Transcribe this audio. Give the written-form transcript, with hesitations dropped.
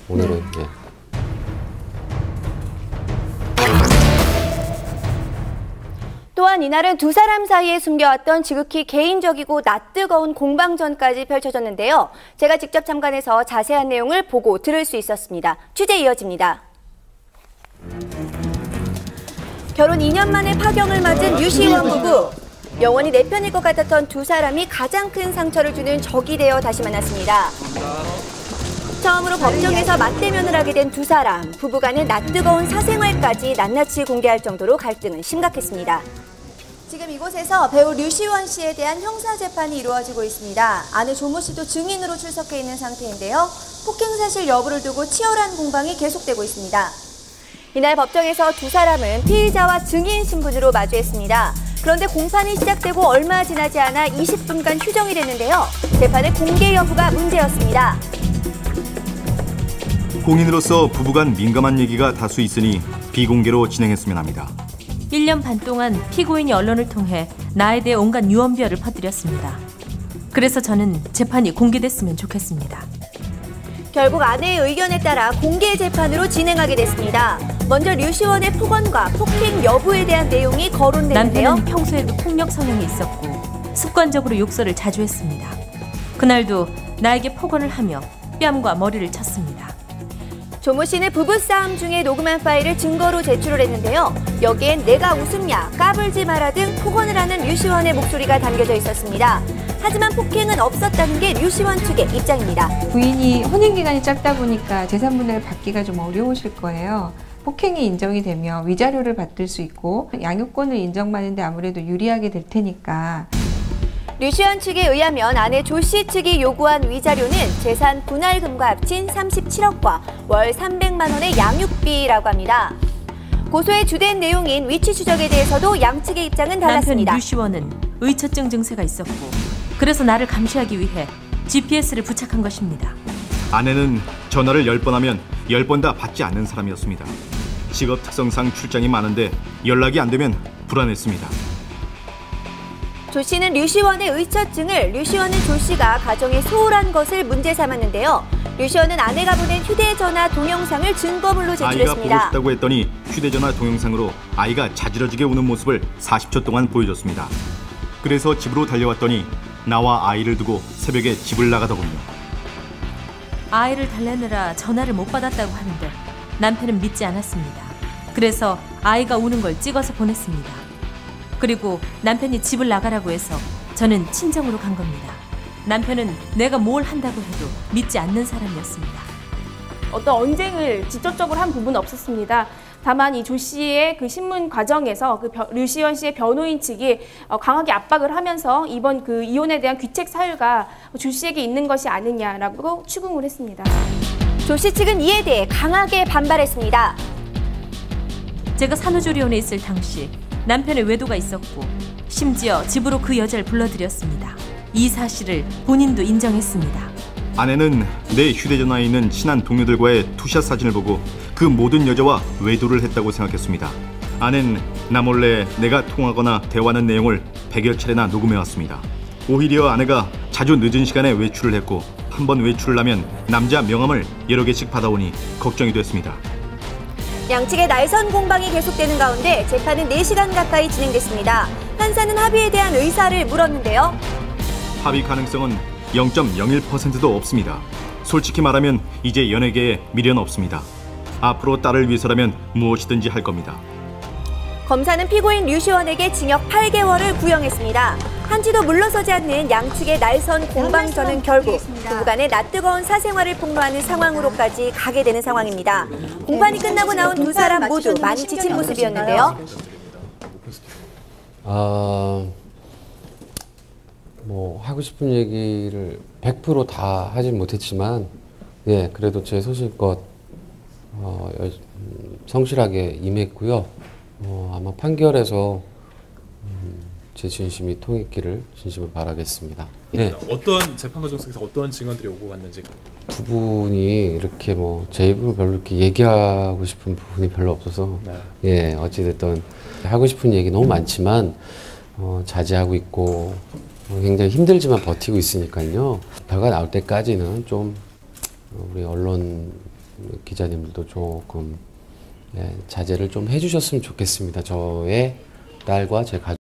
오늘은. 네. 예. 또한 이날은 두 사람 사이에 숨겨왔던 지극히 개인적이고 낯뜨거운 공방전까지 펼쳐졌는데요. 제가 직접 참관해서 자세한 내용을 보고 들을 수 있었습니다. 취재 이어집니다. 결혼 2년 만에 파경을 맞은 류시원 부부. 영원히 내 편일 것 같았던 두 사람이 가장 큰 상처를 주는 적이 되어 다시 만났습니다. 처음으로 법정에서 맞대면을 하게 된 두 사람. 부부간의 낯뜨거운 사생활까지 낱낱이 공개할 정도로 갈등은 심각했습니다. 지금 이곳에서 배우 류시원 씨에 대한 형사재판이 이루어지고 있습니다. 아내 조모 씨도 증인으로 출석해 있는 상태인데요. 폭행 사실 여부를 두고 치열한 공방이 계속되고 있습니다. 이날 법정에서 두 사람은 피의자와 증인 신분으로 마주했습니다. 그런데 공판이 시작되고 얼마 지나지 않아 20분간 휴정이 됐는데요. 재판의 공개 여부가 문제였습니다. 공인으로서 부부간 민감한 얘기가 다수 있으니 비공개로 진행했으면 합니다. 1년 반 동안 피고인이 언론을 통해 나에 대해 온갖 유언비어를 퍼뜨렸습니다. 그래서 저는 재판이 공개됐으면 좋겠습니다. 결국 아내의 의견에 따라 공개 재판으로 진행하게 됐습니다. 먼저 류시원의 폭언과 폭행 여부에 대한 내용이 거론되는데요. 남편은 평소에도 폭력 성향이 있었고 습관적으로 욕설을 자주 했습니다. 그날도 나에게 폭언을 하며 뺨과 머리를 쳤습니다. 조모 씨는 부부싸움 중에 녹음한 파일을 증거로 제출을 했는데요. 여기엔 내가 웃음냐, 까불지 마라 등 폭언을 하는 류시원의 목소리가 담겨져 있었습니다. 하지만 폭행은 없었다는 게 류시원 측의 입장입니다. 부인이 혼인기간이 짧다 보니까 재산분해를 받기가 좀 어려우실 거예요. 폭행이 인정이 되면 위자료를 받을 수 있고 양육권을 인정받는데 아무래도 유리하게 될 테니까. 류시원 측에 의하면 아내 조 씨 측이 요구한 위자료는 재산 분할금과 합친 37억과 월 300만 원의 양육비라고 합니다. 고소의 주된 내용인 위치 추적에 대해서도 양측의 입장은 달랐습니다. 남편 류시원은 의처증 증세가 있었고 그래서 나를 감시하기 위해 GPS를 부착한 것입니다. 아내는 전화를 10번 하면 10번 다 받지 않는 사람이었습니다. 직업 특성상 출장이 많은데 연락이 안 되면 불안했습니다. 조 씨는 류시원의 의처증을 류시원은 조 씨가 가정에 소홀한 것을 문제 삼았는데요. 류시원은 아내가 보낸 휴대전화 동영상을 증거물로 제출했습니다. 아이가 보고 싶다고 했더니 휴대전화 동영상으로 아이가 자지러지게 우는 모습을 40초 동안 보여줬습니다. 그래서 집으로 달려왔더니 나와 아이를 두고 새벽에 집을 나가더군요. 아이를 달래느라 전화를 못 받았다고 하는데 남편은 믿지 않았습니다. 그래서 아이가 우는 걸 찍어서 보냈습니다. 그리고 남편이 집을 나가라고 해서 저는 친정으로 간 겁니다. 남편은 내가 뭘 한다고 해도 믿지 않는 사람이었습니다. 어떤 언쟁을 직접적으로 한 부분은 없었습니다. 다만 이 조 씨의 그 신문 과정에서 류시원 씨의 변호인 측이 강하게 압박을 하면서 이번 그 이혼에 대한 귀책 사유가 조 씨에게 있는 것이 아니냐라고 추궁을 했습니다. 조 씨 측은 이에 대해 강하게 반발했습니다. 제가 산후조리원에 있을 당시 남편의 외도가 있었고 심지어 집으로 그 여자를 불러들였습니다. 이 사실을 본인도 인정했습니다. 아내는 내 휴대전화에 있는 친한 동료들과의 투샷 사진을 보고 그 모든 여자와 외도를 했다고 생각했습니다. 아내는 나 몰래 내가 통화하거나 대화하는 내용을 100여 차례나 녹음해왔습니다. 오히려 아내가 자주 늦은 시간에 외출을 했고 한 번 외출을 하면 남자 명함을 여러 개씩 받아오니 걱정이 됐습니다. 양측의 날선 공방이 계속되는 가운데 재판은 4시간 가까이 진행됐습니다. 판사는 합의에 대한 의사를 물었는데요. 합의 가능성은 0.01%도 없습니다. 솔직히 말하면 이제 연예계에 미련 없습니다. 앞으로 딸을 위해서라면 무엇이든지 할 겁니다. 검사는 피고인 류시원에게 징역 8개월을 구형했습니다. 한치도 물러서지 않는 양측의 날선 공방전은 결국 부부간의 낯뜨거운 사생활을 폭로하는 상황으로까지 가게 되는 상황입니다. 공판이 끝나고 나온 두 사람 모두 많이 지친 모습이었는데요. 뭐 하고 싶은 얘기를 100% 다 하진 못했지만 예, 그래도 제 소신껏 성실하게 임했고요. 아마 판결에서 제 진심이 통했기를 진심으로 바라겠습니다. 네. 어떤 재판 과정 속에서 어떤 증언들이 오고 갔는지. 부분이 이렇게 뭐 제 입으로 별로 이렇게 얘기하고 싶은 부분이 별로 없어서 네. 예, 어찌됐든 하고 싶은 얘기 너무 많지만 자제하고 있고 굉장히 힘들지만 버티고 있으니까요. 결과 나올 때까지는 좀 우리 언론 기자님들도 조금 자제를 좀 해주셨으면 좋겠습니다. 저의 딸과 제 가족.